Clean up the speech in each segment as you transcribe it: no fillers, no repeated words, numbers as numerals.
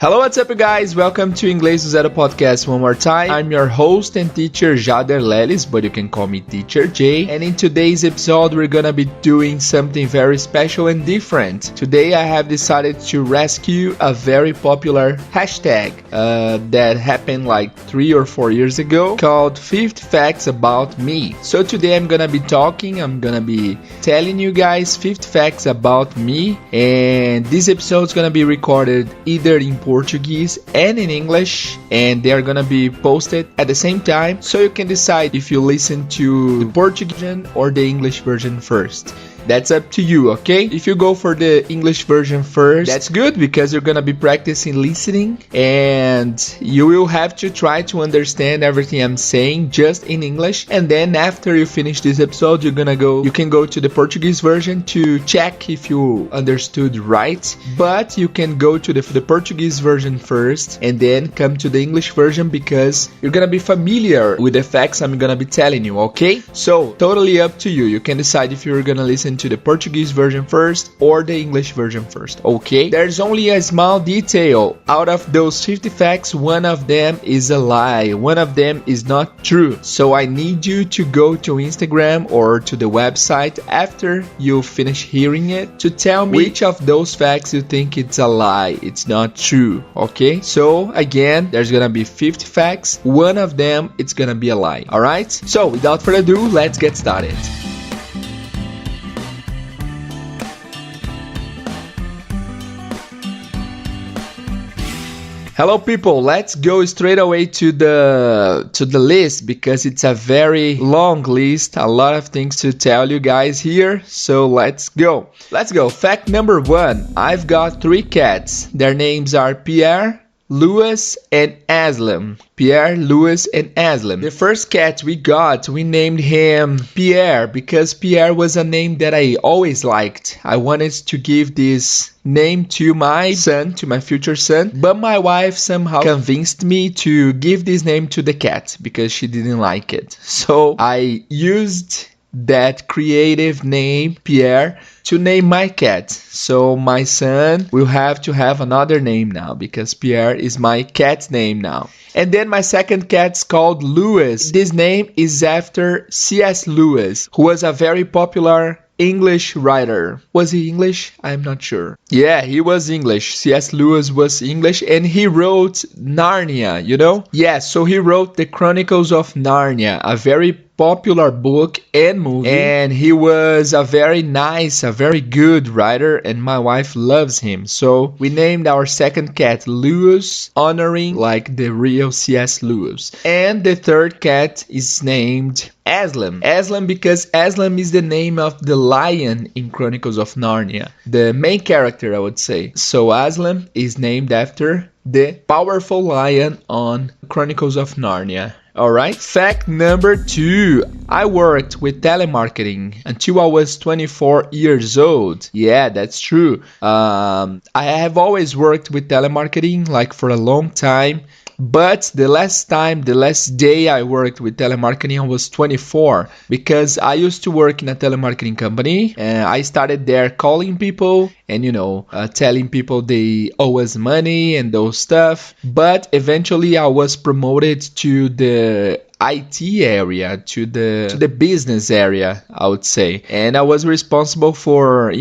Hello, what's up, you guys? Welcome to Inglesdozero podcast one more time. I'm your host and teacher, Jader Lelis, but you can call me Teacher J. And in today's episode, we're gonna be doing something very special and different. Today, I have decided to rescue a very popular hashtag that happened like 3 or 4 years ago called 50 Facts About Me. So today, I'm gonna be telling you guys 50 facts about me, and this episode is gonna be recorded either in Portuguese and in English, and they are gonna be posted at the same time, so you can decide if you listen to the Portuguese version or the English version first. That's up to you, okay? If you go for the English version first, that's good because you're gonna be practicing listening and you will have to try to understand everything I'm saying just in English. And then after you finish this episode, you can go to the Portuguese version to check if you understood right. But you can go to the Portuguese version first and then come to the English version because you're gonna be familiar with the facts I'm gonna be telling you, okay? So, totally up to you. You can decide if you're gonna listen to the Portuguese version first or the English version first, okay? There's only a small detail. Out of those 50 facts, one of them is a lie. One of them is not true. So I need you to go to Instagram or to the website after you finish hearing it to tell me which of those facts you think it's a lie, it's not true, okay? So again, there's gonna be 50 facts. One of them, it's gonna be a lie, alright? So without further ado, let's get started. Hello people, let's go straight away to the list because it's a very long list, a lot of things to tell you guys here, so let's go. Fact number 1, I've got 3 cats. Their names are Pierre, Louis, and Aslam. Pierre, Louis, and Aslam. The first cat we named him Pierre because Pierre was a name that I always liked. I wanted to give this name to my son, to my future son, but my wife somehow convinced me to give this name to the cat because she didn't like it. So I used that creative name, Pierre, to name my cat. So my son will have to have another name now because Pierre is my cat's name now. And then my second cat's called Louis. This name is after C.S. Lewis, who was a very popular English writer. Was he English? I'm not sure. Yeah, he was English. C.S. Lewis was English and he wrote Narnia, you know? Yeah, so he wrote the Chronicles of Narnia, a very popular book and movie, and he was a very good writer, and my wife loves him. So we named our second cat Lewis, honoring like the real C.S. Lewis. And the third cat is named Aslam. Aslam because Aslam is the name of the lion in Chronicles of Narnia, the main character, I would say. So Aslam is named after the powerful lion on Chronicles of Narnia. Alright, fact number 2. I worked with telemarketing until I was 24 years old. Yeah, that's true. I have always worked with telemarketing like for a long time. But the last day I worked with telemarketing, I was 24 because I used to work in a telemarketing company and I started there calling people and, telling people they owe us money and those stuff. But eventually I was promoted to the IT area, to the business area, I would say. And I was responsible for,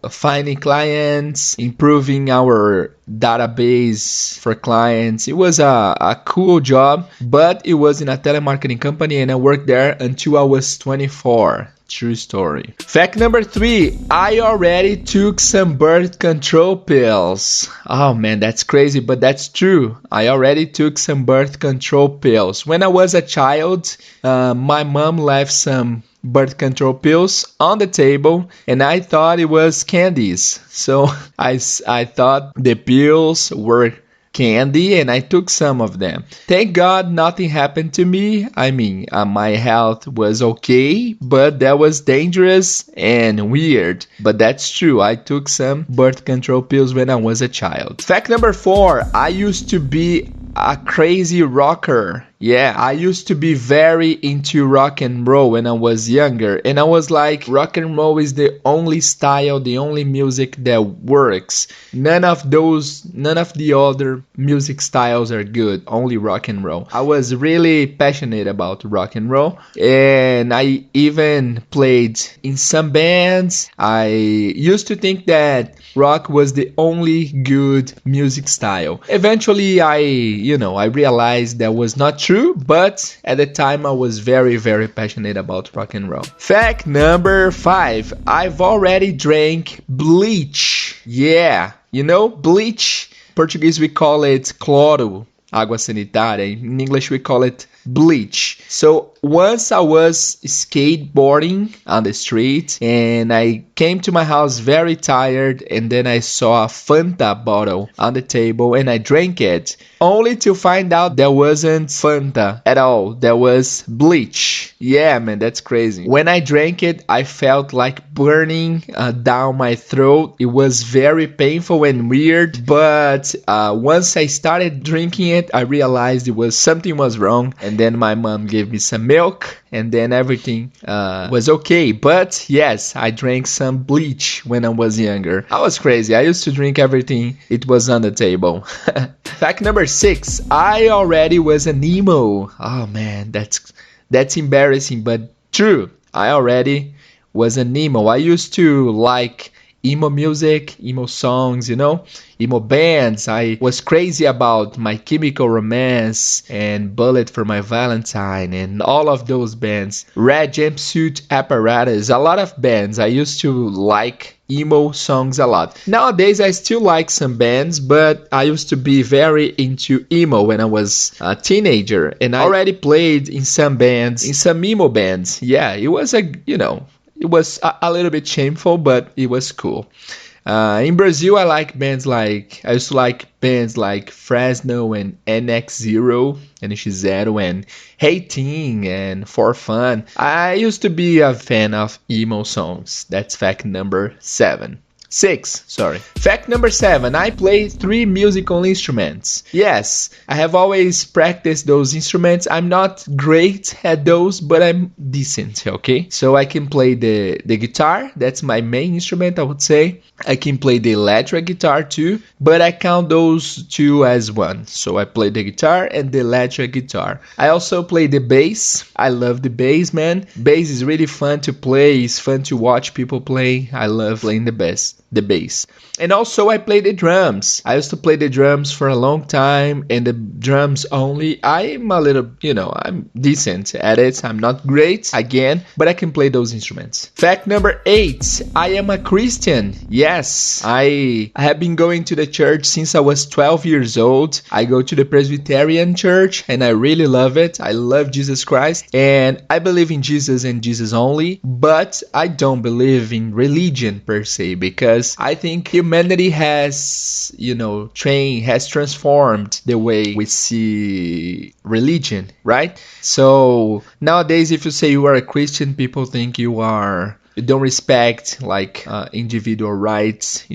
finding clients, improving our database for clients. It was a cool job, but it was in a telemarketing company and I worked there until I was 24. True story. Fact number 3, I already took some birth control pills. Oh man, that's crazy, but that's true. I already took some birth control pills. When I was a child, my mom left some birth control pills on the table and I thought it was candies. So I thought the pills were candy and I took some of them. Thank God nothing happened to me. I mean, my health was okay, but that was dangerous and weird. But that's true. I took some birth control pills when I was a child. Fact number 4, I used to be a crazy rocker. Yeah, I used to be very into rock and roll when I was younger, and I was like, rock and roll is the only style, the only music that works. None of the other music styles are good, only rock and roll. I was really passionate about rock and roll, and I even played in some bands. I used to think that rock was the only good music style. Eventually, I realized that was not true, but at the time I was very, very passionate about rock and roll. Fact number 5. I've already drank bleach. Yeah, you know, bleach. Portuguese we call it cloro, água sanitária. In English we call it bleach. So once I was skateboarding on the street and I came to my house very tired, and then I saw a Fanta bottle on the table and I drank it, only to find out there wasn't Fanta at all. There was bleach. Yeah, man, that's crazy. When I drank it, I felt like burning down my throat. It was very painful and weird, but once I started drinking it, I realized something was wrong, and then my mom gave me some milk, and then everything was okay. But yes, I drank some bleach when I was younger. I was crazy. I used to drink everything it was on the table. Fact number 6. I already was an emo. Oh man, that's embarrassing, but true. I already was an emo. I used to like emo music, emo songs, emo bands. I was crazy about My Chemical Romance and Bullet for My Valentine and all of those bands. Red Jumpsuit Apparatus, a lot of bands. I used to like emo songs a lot. Nowadays I still like some bands, but I used to be very into emo when I was a teenager, and I already played in some bands, in some emo bands. Yeah, it was it was a little bit shameful, but it was cool. In Brazil, I used to like bands like Fresno and NX0, NX0 and Hating and For Fun. I used to be a fan of emo songs. That's fact number 6. Fact number 7. I play 3 musical instruments. Yes, I have always practiced those instruments. I'm not great at those, but I'm decent, okay? So I can play the guitar. That's my main instrument, I would say. I can play the electric guitar too, but I count those 2 as one. So I play the guitar and the electric guitar. I also play the bass. I love the bass, man. Bass is really fun to play. It's fun to watch people play. I love playing the bass. And also I play the drums. I used to play the drums for a long time, and the drums only. I'm a little, I'm decent at it. I'm not great, again, but I can play those instruments. Fact number 8. I am a Christian. Yes, I have been going to the church since I was 12 years old. I go to the Presbyterian church and I really love it. I love Jesus Christ and I believe in Jesus and Jesus only, but I don't believe in religion per se, because I think humanity has transformed the way we see religion, right? So nowadays, if you say you are a Christian, people think you don't respect individual rights,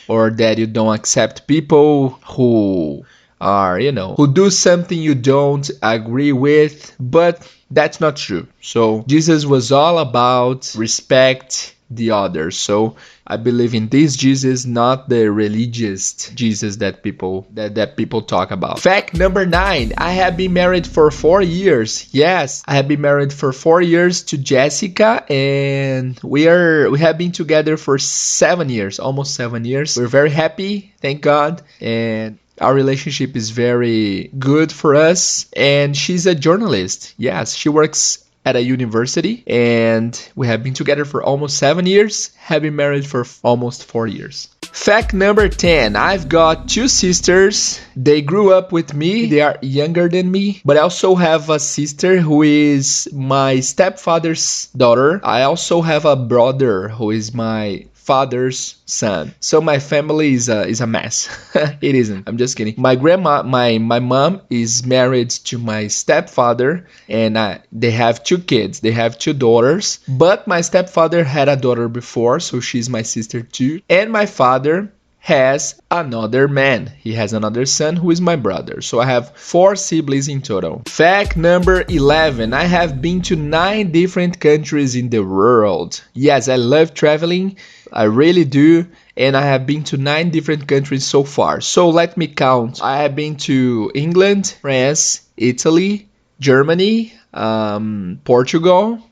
or that you don't accept people who are, who do something you don't agree with, but that's not true. So Jesus was all about respect the others. So I believe in this Jesus, not the religious Jesus that people talk about. Fact number 9. I have been married for 4 years. Yes, I have been married for 4 years to Jessica, and we have been together for 7 years, almost 7 years. We're very happy, thank God, and our relationship is very good for us. And she's a journalist. Yes, she works at a university, and we have been together for almost 7 years, have been married for almost 4 years. Fact number 10. I've got 2 sisters. They grew up with me. They are younger than me, but I also have a sister who is my stepfather's daughter. I also have a brother who is my father's son. So my family is a mess. It isn't. I'm just kidding. My mom is married to my stepfather, and they have 2 kids. They have 2 daughters, but my stepfather had a daughter before, so she's my sister too. And my father has another man. He has another son who is my brother. So I have 4 siblings in total. Fact number 11. I have been to 9 different countries in the world. Yes, I love traveling. I really do. And I have been to 9 different countries so far. So let me count. I have been to England, France, Italy, Germany, Portugal,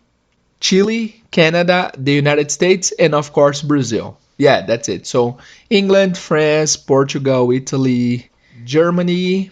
Chile, Canada, the United States, and of course Brazil. Yeah, that's it. So England, France, Portugal, Italy, Germany,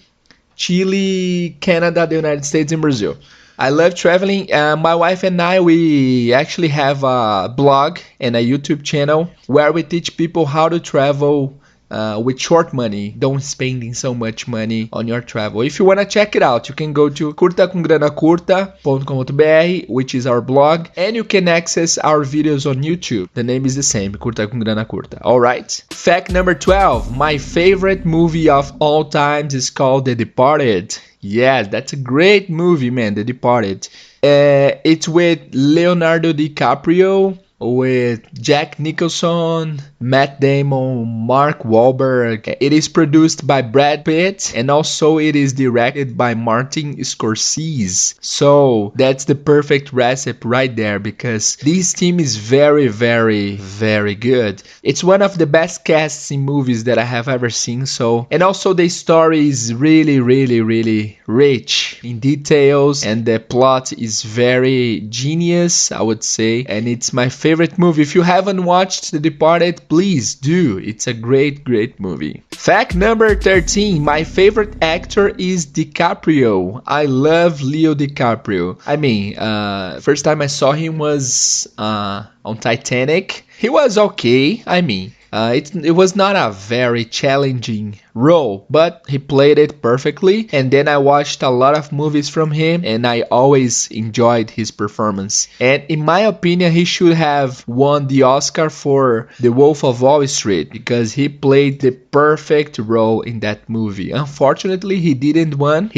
Chile, Canada, the United States, and Brazil. I love traveling. My wife and I, we actually have a blog and a YouTube channel where we teach people how to travel with short money. Don't spending so much money on your travel. If you want to check it out, you can go to curtacomgranacurta.com.br, which is our blog, and you can access our videos on YouTube. The name is the same, Curta com Grana Curta. Alright. Fact number 12. My favorite movie of all times is called The Departed. Yeah, that's a great movie, man, The Departed. It's with Leonardo DiCaprio, with Jack Nicholson, Matt Damon, Mark Wahlberg. It is produced by Brad Pitt, and also it is directed by Martin Scorsese. So that's the perfect recipe right there, because this team is very, very, very good. It's one of the best casts in movies that I have ever seen. So, and also the story is really, really, really rich in details, and the plot is very genius, I would say, and it's my favorite movie. If you haven't watched The Departed, please do. It's a great, great movie. Fact number 13. My favorite actor is DiCaprio. I love Leo DiCaprio. I mean, first time I saw him was on Titanic. He was okay. I mean, it was not a very challenging role, but he played it perfectly. And then I watched a lot of movies from him, and I always enjoyed his performance. And in my opinion, he should have won the Oscar for The Wolf of Wall Street, because he played the perfect role in that movie. Unfortunately, he didn't win.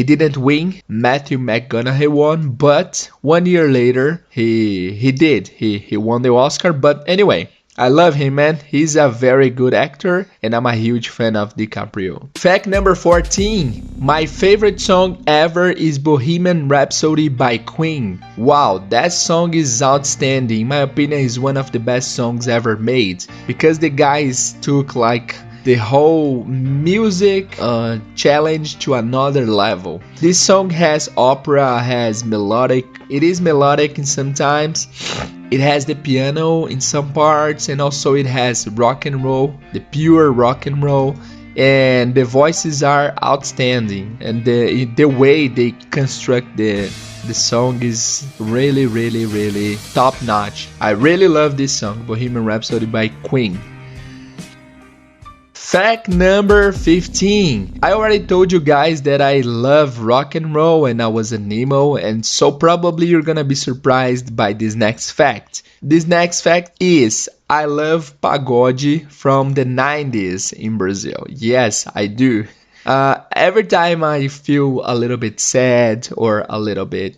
Matthew McConaughey won, but 1 year later, he did. He won the Oscar. But anyway, I love him, man. He's a very good actor, and I'm a huge fan of DiCaprio. Fact number 14. My favorite song ever is Bohemian Rhapsody by Queen. Wow, that song is outstanding. In my opinion, it's one of the best songs ever made, because the guys took like the whole music challenge to another level. This song has opera, has melodic. It is melodic in sometimes. It has the piano in some parts, and also it has rock and roll, the pure rock and roll, and the voices are outstanding, and the way they construct the song is really, really, really top notch. I really love this song, Bohemian Rhapsody by Queen. Fact number 15. I already told you guys that I love rock and roll and I was an emo, and so probably you're gonna be surprised by this next fact. This next fact is I love pagode from the 90s in Brazil. Yes, I do. Every time I feel a little bit sad or a little bit,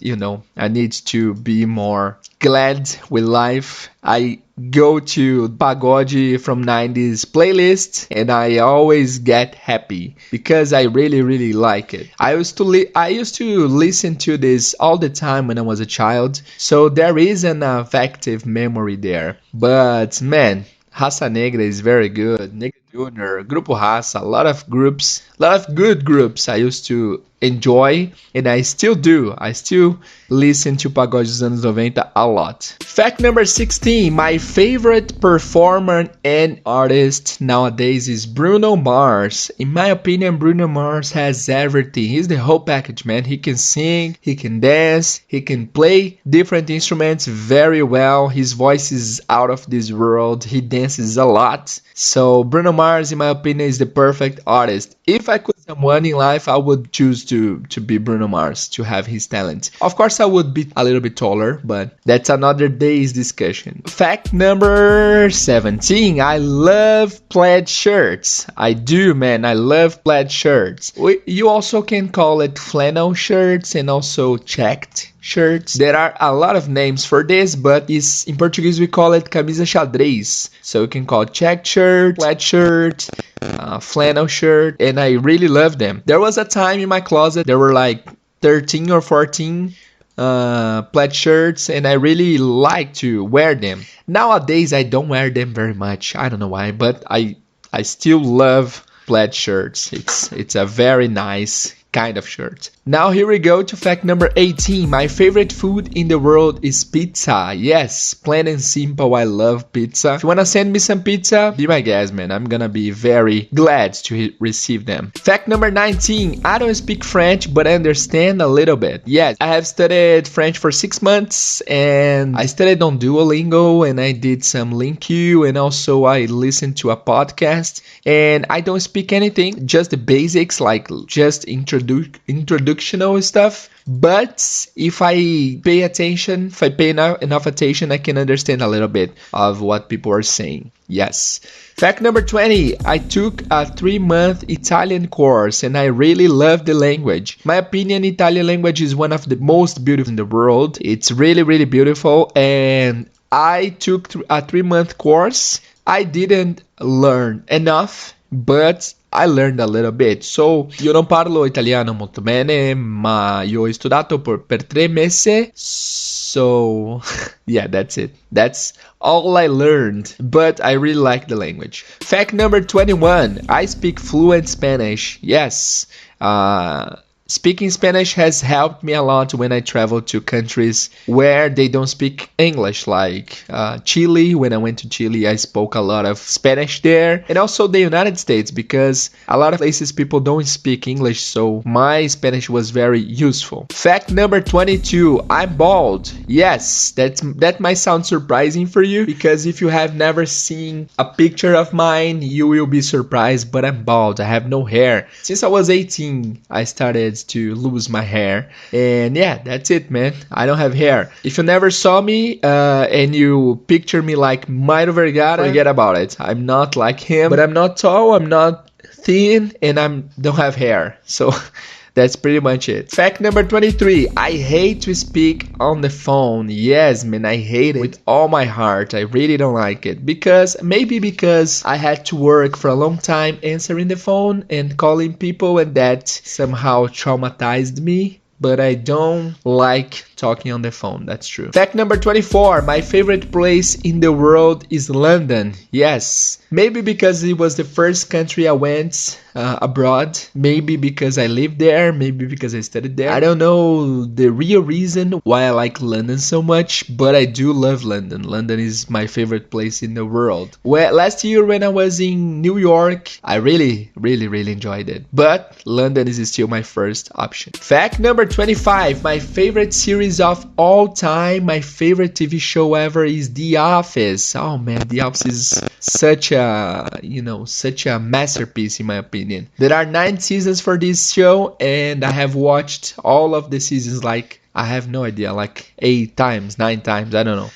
I need to be more glad with life, I go to pagode from 90s playlist, and I always get happy because I really, really like it. I used to listen to this all the time when I was a child, so there is an affective memory there. But man, Raça Negra is very good. Negra Junior, Grupo Raça, a lot of good groups I used to enjoy, and I still do. I still listen to pagode dos anos 90 a lot. Fact number 16. My favorite performer and artist nowadays is Bruno Mars. In my opinion, Bruno Mars has everything. He's the whole package, man. He can sing, he can dance, he can play different instruments very well. His voice is out of this world. He dances a lot. So Bruno Mars, in my opinion, is the perfect artist. If I could someone in life, I would choose to be Bruno Mars, to have his talent. Of course, I would be a little bit taller, but that's another day's discussion. Fact number 17. I love plaid shirts. I do, man. I love plaid shirts. You also can call it flannel shirts and also checked shirts. There are a lot of names for this, but in Portuguese we call it camisa xadrez. So you can call it check shirt, plaid shirt, flannel shirt, and I really love them. There was a time in my closet there were like 13 or 14 plaid shirts, and I really like to wear them. Nowadays I don't wear them very much. I don't know why, but I still love plaid shirts. It's a very nice kind of shirt. Now here we go to fact number 18. My favorite food in the world is pizza. Yes, plain and simple, I love pizza. If you wanna send me some pizza, be my guest, man. I'm gonna be very glad to receive them. Fact number 19. I don't speak French, but I understand a little bit. Yes, I have studied French for 6 months, and I studied on Duolingo, and I did some LingQ, and also I listened to a podcast. And I don't speak anything, just the basics, like just introductional stuff. But if I pay attention, if I pay enough attention, I can understand a little bit of what people are saying. Yes. Fact number 20. I took a 3-month Italian course and I really love the language. My opinion, Italian language is one of the most beautiful in the world. It's really, really beautiful. And I took a 3-month course. I didn't learn enough, but I learned a little bit. So, io non parlo italiano molto bene, ma io ho studiato per 3 mesi. So, yeah, that's it. That's all I learned, but I really like the language. Fact number 21. I speak fluent Spanish. Yes. Speaking Spanish has helped me a lot when I travel to countries where they don't speak English, like Chile. When I went to Chile, I spoke a lot of Spanish there. And also the United States, because a lot of places people don't speak English, so my Spanish was very useful. Fact number 22, I'm bald. Yes, that might sound surprising for you, because if you have never seen a picture of mine, you will be surprised, but I'm bald. I have no hair. Since I was 18, I started to lose my hair, and yeah, that's it, man. I don't have hair. If you never saw me and you picture me like Mairo Vergara, forget about it. I'm not like him, but I'm not tall, I'm not thin, and I don't have hair. So that's pretty much it. Fact number 23. I hate to speak on the phone. Yes, man, I hate it with all my heart. I really don't like it. Because I had to work for a long time answering the phone and calling people, and that somehow traumatized me. But I don't like talking on the phone, that's true. Fact number 24. My favorite place in the world is London. Yes. Maybe because it was the first country I went abroad. Maybe because I lived there. Maybe because I studied there. I don't know the real reason why I like London so much, but I do love London. London is my favorite place in the world. Well, last year when I was in New York, I really enjoyed it. But London is still my first option. Fact number 25. My favorite series of all time, my favorite TV show ever is The Office. Oh man, The Office is such a masterpiece in my opinion. There are 9 seasons for this show, and I have watched all of the seasons, like, I have no idea, like 8 times, 9 times, I don't know.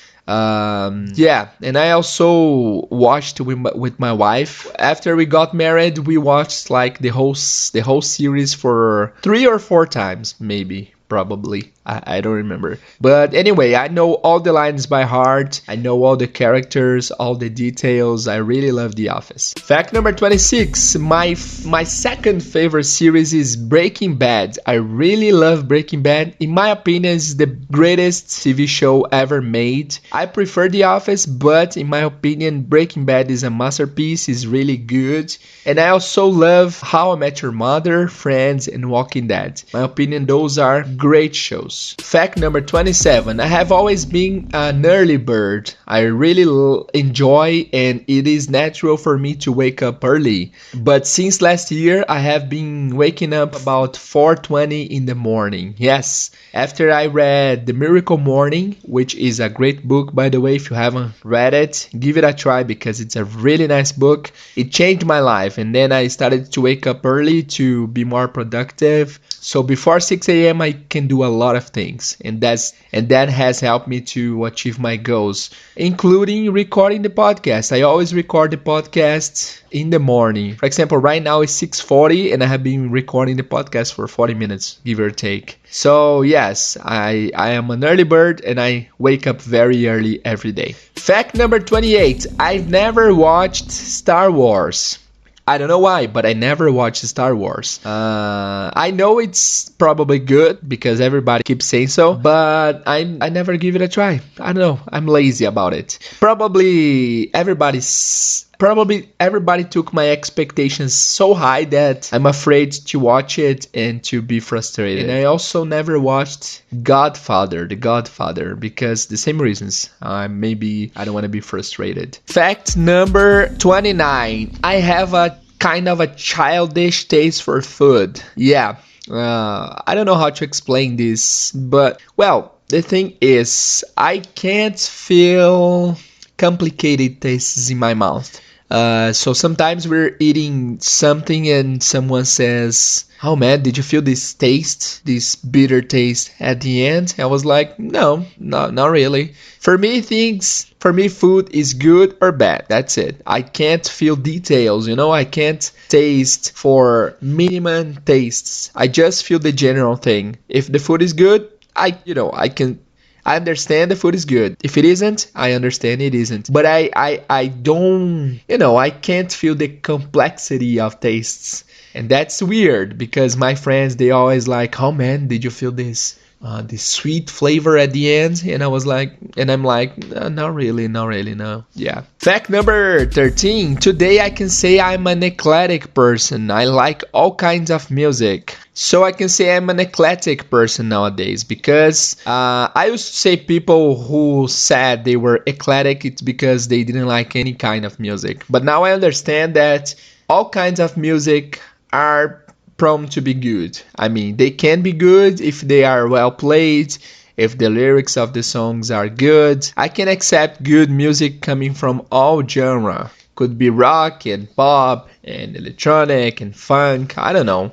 Yeah, and I also watched with my wife. After we got married, we watched like the whole series for 3 or 4 times, maybe. Probably. I don't remember. But anyway, I know all the lines by heart. I know all the characters, all the details. I really love The Office. Fact number 26. My second favorite series is Breaking Bad. I really love Breaking Bad. In my opinion, it's the greatest TV show ever made. I prefer The Office, but in my opinion, Breaking Bad is a masterpiece. It's really good. And I also love How I Met Your Mother, Friends, and Walking Dead. In my opinion, those are great shows. Fact number 27. I have always been an early bird. I really enjoy, and it is natural for me to wake up early. But since last year, I have been waking up about 4:20 in the morning. Yes, after I read The Miracle Morning, which is a great book, by the way. If you haven't read it, give it a try because it's a really nice book. It changed my life, and then I started to wake up early to be more productive. So before 6 a.m. I can do a lot of things, and that has helped me to achieve my goals, including recording the podcast. I always record the podcast in the morning. For example, right now it's 6:40 and I have been recording the podcast for 40 minutes, give or take. So yes, I am an early bird and I wake up very early every day. Fact number 28, I've never watched Star Wars. I don't know why, but I never watched Star Wars. I know it's probably good because everybody keeps saying so, but I never give it a try. I don't know. I'm lazy about it. Probably everybody took my expectations so high that I'm afraid to watch it and to be frustrated. And I also never watched The Godfather, because the same reasons. Maybe I don't want to be frustrated. Fact number 29. I have a kind of a childish taste for food. Yeah. I don't know how to explain this, but well, the thing is, I can't feel complicated tastes in my mouth. So sometimes we're eating something and someone says, "Oh man, did you feel this taste, this bitter taste at the end?" I was like, no, not really. For me, food is good or bad. That's it. I can't feel details, I can't taste for minimum tastes. I just feel the general thing. If the food is good, I understand the food is good. If it isn't, I understand it isn't. But I don't, I can't feel the complexity of tastes. And that's weird because my friends, they always like, "Oh man, did you feel this sweet flavor at the end?" And I'm like, "No, not really, no." Yeah. Fact number 13. Today I can say I'm an eclectic person. I like all kinds of music. So I can say I'm an eclectic person nowadays because I used to say people who said they were eclectic, it's because they didn't like any kind of music. But now I understand that all kinds of music are prone to be good. I mean, they can be good if they are well played, if the lyrics of the songs are good. I can accept good music coming from all genre. Could be rock and pop and electronic and funk, I don't know.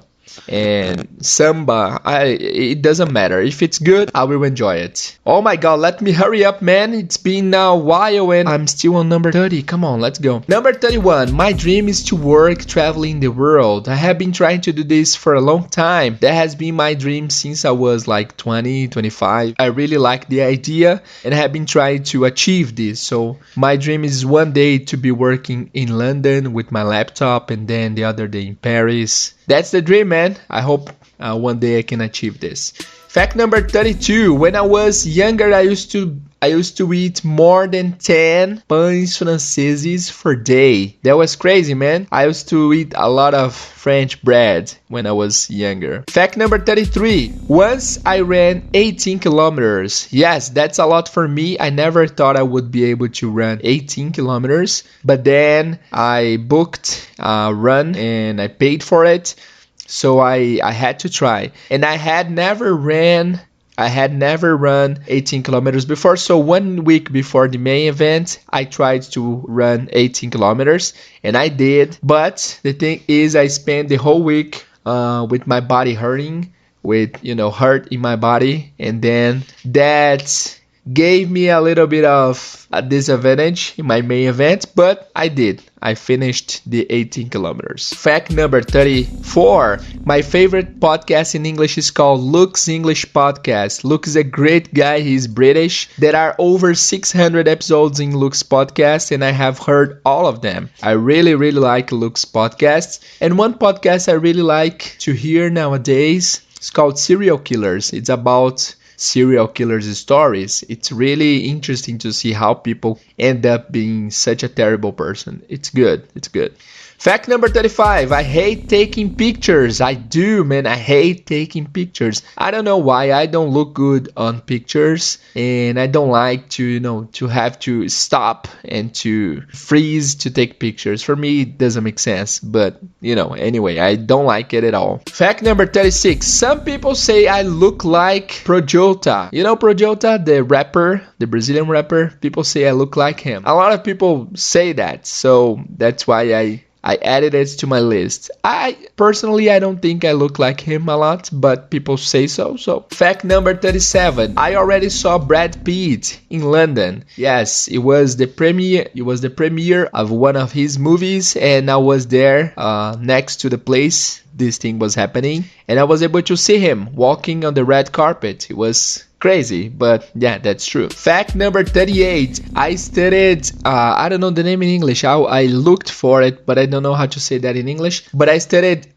And samba, it doesn't matter. If it's good, I will enjoy it. Oh my god, let me hurry up, man. It's been now a while and I'm still on number 30. Come on, let's go. Number 31. My dream is to work traveling the world. I have been trying to do this for a long time. That has been my dream since I was like 20, 25. I really like the idea and I have been trying to achieve this. So my dream is one day to be working in London with my laptop and then the other day in Paris. That's the dream, man. I hope one day I can achieve this. Fact number 32. When I was younger, I used to eat more than 10 pães franceses per day. That was crazy, man. I used to eat a lot of French bread when I was younger. Fact number 33. Once I ran 18 kilometers. Yes, that's a lot for me. I never thought I would be able to run 18 kilometers. But then I booked a run and I paid for it. So I had to try. And I had never run 18 kilometers before. So 1 week before the main event, I tried to run 18 kilometers and I did. But the thing is, I spent the whole week with my body hurting, with, hurt in my body. And then that gave me a little bit of a disadvantage in my main event, but I did. I finished the 18 kilometers. Fact number 34. My favorite podcast in English is called Luke's English Podcast. Luke is a great guy. He's British. There are over 600 episodes in Luke's podcast and I have heard all of them. I really, really like Luke's podcast. And one podcast I really like to hear nowadays is called Serial Killers. It's about serial killers' stories. It's really interesting to see how people end up being such a terrible person. It's good. Fact number 35. I hate taking pictures. I do, man. I hate taking pictures. I don't know why. I don't look good on pictures and I don't like to, to have to stop and to freeze to take pictures. For me, it doesn't make sense. But, anyway, I don't like it at all. Fact number 36. Some people say I look like Projota. You know Projota, the rapper, the Brazilian rapper? People say I look like him. A lot of people say that. So that's why I added it to my list. I don't think I look like him a lot, but people say so. So fact number 37. I already saw Brad Pitt in London. Yes, it was the premiere of one of his movies, and I was there next to the place this thing was happening, and I was able to see him walking on the red carpet. It was crazy, but yeah, that's true. Fact number 38. I studied, I don't know the name in English. I looked for it, but I don't know how to say that in English. But I studied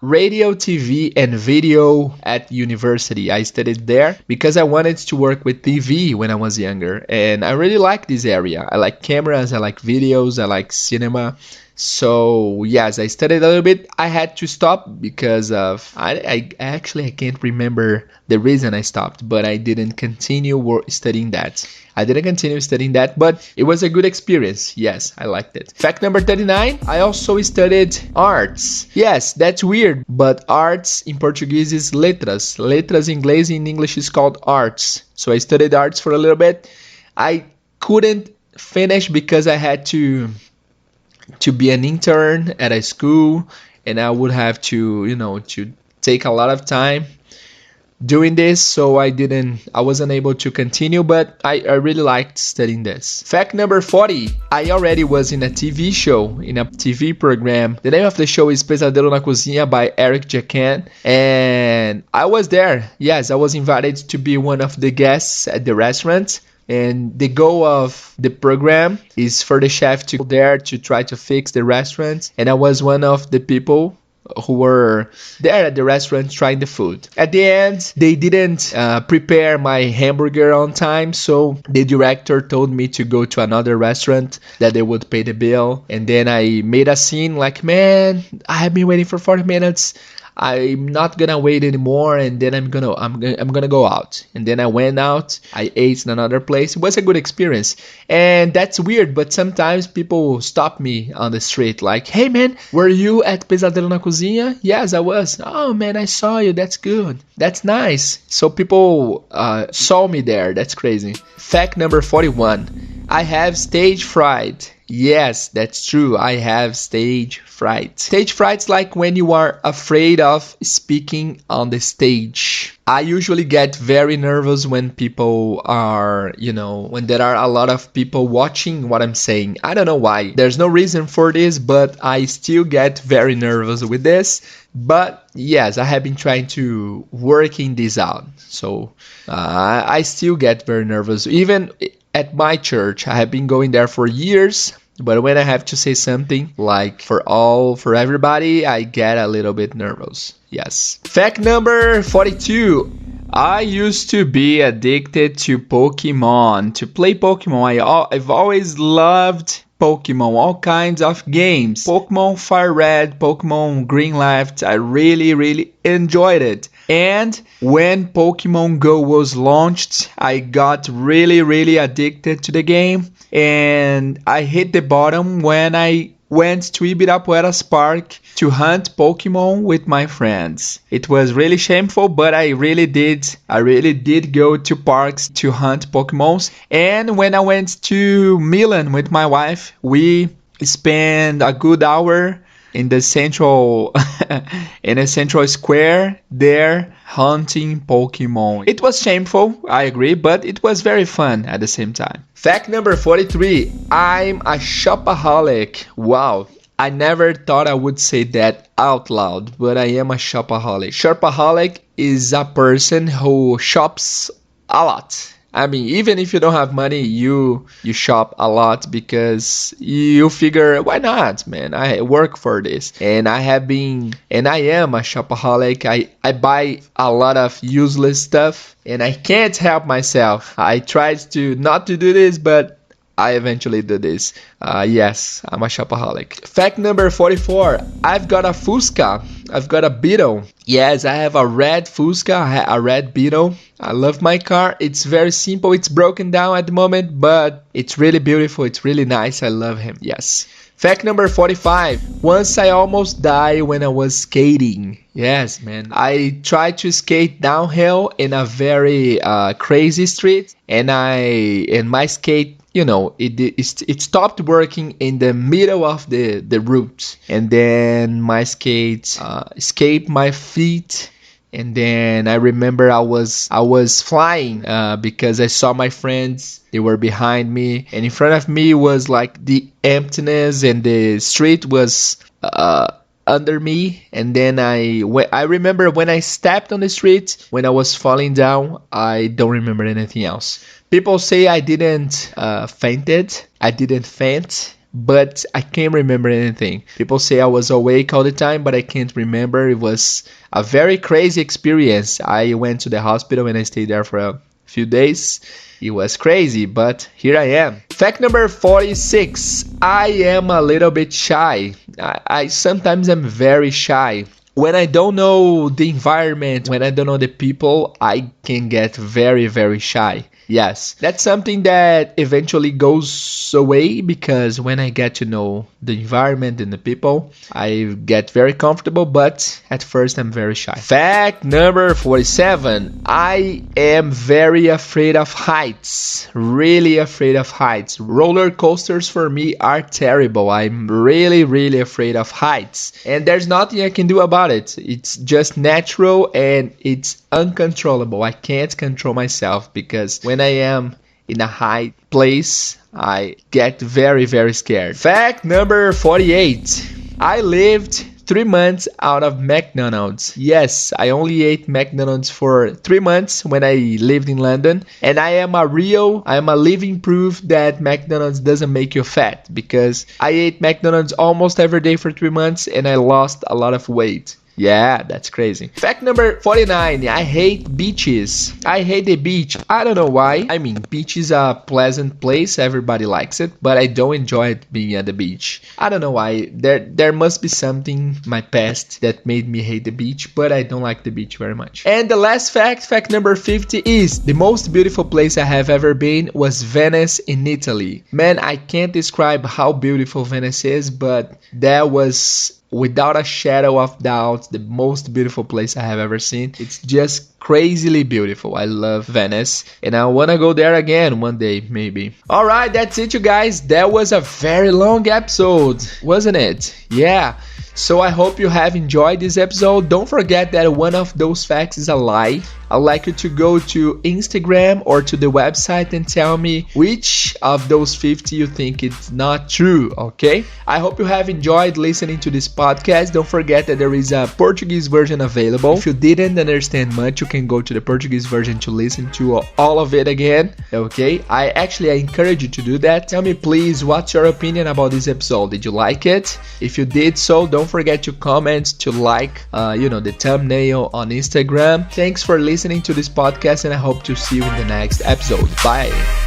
radio, TV, and video at university. I studied there because I wanted to work with TV when I was younger, and I really like this area. I like cameras, I like videos, I like cinema. So yes, I studied a little bit. I had to stop because of I can't remember the reason I stopped, but I didn't continue studying that. But it was a good experience. Yes, I liked it. Fact number 39. I also studied arts. Yes, that's weird, but arts in Portuguese is letras. Letras in Inglês, in English is called arts. So I studied arts for a little bit. I couldn't finish because I had to be an intern at a school, and I would have to take a lot of time doing this, so I wasn't able to continue, but I really liked studying this. Fact number 40. I already was in a TV show, in a TV program. The name of the show is Pesadelo na Cozinha by Eric Jacan, and I was there. Yes, I was invited to be one of the guests at the restaurant. And the goal of the program is for the chef to go there to try to fix the restaurant. And I was one of the people who were there at the restaurant trying the food. At the end, they didn't prepare my hamburger on time, so the director told me to go to another restaurant that they would pay the bill. And then I made a scene like, man, I have been waiting for 40 minutes. I'm not gonna wait anymore, and then I'm gonna go out. And then I went out. I ate in another place. It was a good experience, and that's weird. But sometimes people stop me on the street, like, "Hey man, were you at Pesadelo na Cozinha?" Yes, I was. Oh man, I saw you. That's good. That's nice. So people saw me there. That's crazy. Fact number 41. I have stage fright. Yes, that's true. I have stage fright. Stage fright's like when you are afraid of speaking on the stage. I usually get very nervous when people are, when there are a lot of people watching what I'm saying. I don't know why. There's no reason for this, but I still get very nervous with this. But yes, I have been trying to working this out. So I still get very nervous. Even at my church, I have been going there for years, but when I have to say something like for everybody, I get a little bit nervous. Yes. Fact number 42. I used to be addicted to Pokemon, to play Pokemon. I've always loved Pokemon, all kinds of games. Pokemon Fire Red, Pokemon Green Left, I really, really enjoyed it. And when Pokemon Go was launched, I got really, really addicted to the game. And I hit the bottom when I went to Ibirapuera's park to hunt Pokemon with my friends. It was really shameful, but I really did go to parks to hunt Pokemons. And when I went to Milan with my wife, we spent a good hour in the central square there hunting Pokemon. It was shameful, I agree, but it was very fun at the same time. Fact number 43. I'm a shopaholic. Wow. I never thought I would say that out loud, but I am a shopaholic. Shopaholic is a person who shops a lot. I mean, even if you don't have money, you shop a lot because you figure, why not, man? I work for this. And I am a shopaholic. I buy a lot of useless stuff and I can't help myself. I tried to not to do this, but I eventually do this. Yes, I'm a shopaholic. Fact number 44. I've got a Fusca. I've got a Beetle. Yes, I have a red Fusca, a red Beetle. I love my car. It's very simple. It's broken down at the moment, but it's really beautiful. It's really nice. I love him. Yes. Fact number 45. Once I almost died when I was skating. Yes, man. I tried to skate downhill in a very crazy street, and my skate it stopped working in the middle of the route, and then my skate escaped my feet. And then I remember I was flying because I saw my friends. They were behind me, and in front of me was like the emptiness, and the street was under me. And then I remember when I stepped on the street, when I was falling down, I don't remember anything else. People say I didn't faint, but I can't remember anything. People say I was awake all the time, but I can't remember. It was a very crazy experience. I went to the hospital and I stayed there for a few days. It was crazy, but here I am. Fact number 46. I am a little bit shy. I sometimes am very shy. When I don't know the environment, when I don't know the people, I can get very, very shy. Yes, that's something that eventually goes away because when I get to know the environment and the people, I get very comfortable, but at first I'm very shy. Fact number 47. I am very afraid of heights. Really afraid of heights. Roller coasters for me are terrible. I'm really, really afraid of heights. And there's nothing I can do about it. It's just natural and it's uncontrollable. I can't control myself because when I am in a high place, I get very, very scared. Fact number 48. I lived 3 months out of McDonald's. Yes, I only ate McDonald's for 3 months when I lived in London. And I am a living proof that McDonald's doesn't make you fat, because I ate McDonald's almost every day for 3 months and I lost a lot of weight. Yeah, that's crazy. Fact number 49. I hate beaches. I hate the beach. I don't know why. I mean, beach is a pleasant place. Everybody likes it. But I don't enjoy it being at the beach. I don't know why. There must be something in my past that made me hate the beach. But I don't like the beach very much. And the last fact number 50 is the most beautiful place I have ever been was Venice in Italy. Man, I can't describe how beautiful Venice is, but that was, without a shadow of doubt, the most beautiful place I have ever seen. It's just crazily beautiful. I love Venice and I want to go there again one day, maybe. Alright, that's it, you guys. That was a very long episode, wasn't it? Yeah. So I hope you have enjoyed this episode. Don't forget that one of those facts is a lie. I'd like you to go to Instagram or to the website and tell me which of those 50 you think it's not true, okay? I hope you have enjoyed listening to this podcast. Don't forget that there is a Portuguese version available. If you didn't understand much, you can go to the Portuguese version to listen to all of it again, okay? I encourage you to do that. Tell me please, what's your opinion about this episode? Did you like it? If you did so, don't forget to comment, to like, the thumbnail on Instagram. Thanks for listening to this podcast and I hope to see you in the next episode. Bye.